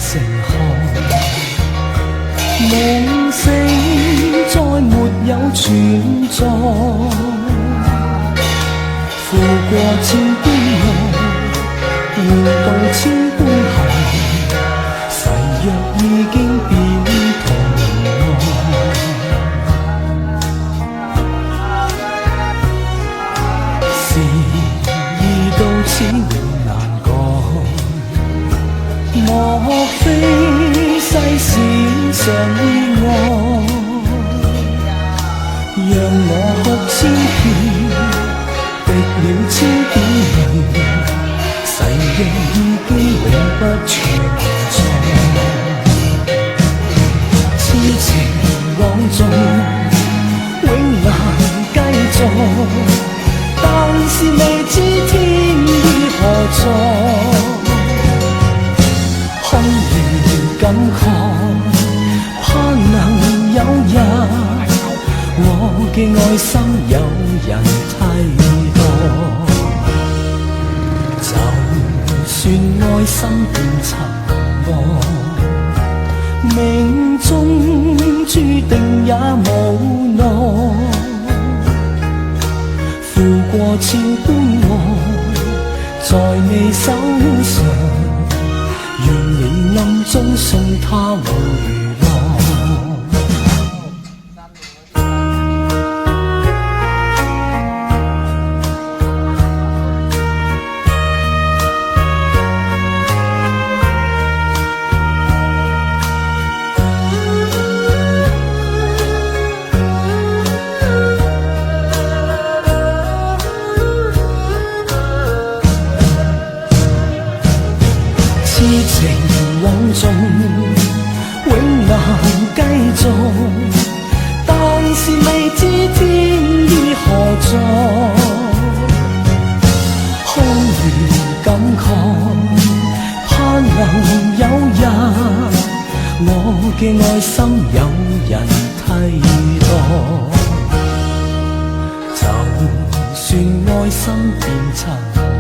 成河，夢醒再沒有存在，負過千般愛，換到千般恨，誓約已經變童話，事已到此永難改，莫非世事常意外，讓我哭千遍，滴了千點淚，誓約已經永不存在。痴情往盡，永難繼續，但是未知天意何在。空餘感慨，盼能有日，我嘅愛心有人替代。就算愛心變沉默，命中注定也無奈。負過千般愛，在你手上，願你暗中送他回來。痴情往盡，永難繼續，但是未知天意何在。空餘感慨，盼能有日，我嘅愛心有人替代。就算愛心變沉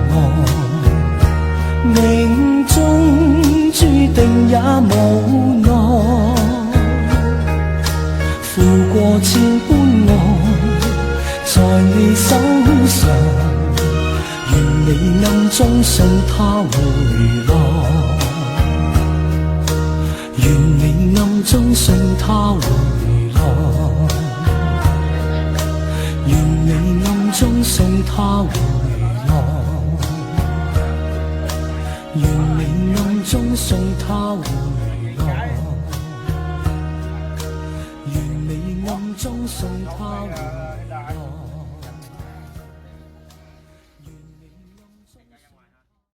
默，命中注定也無奈。負過千般愛，在你手上，願你暗中送他回來。願你暗中送他回來。願你暗中送他回來。願你暗中送他回來，願你暗中送他回來。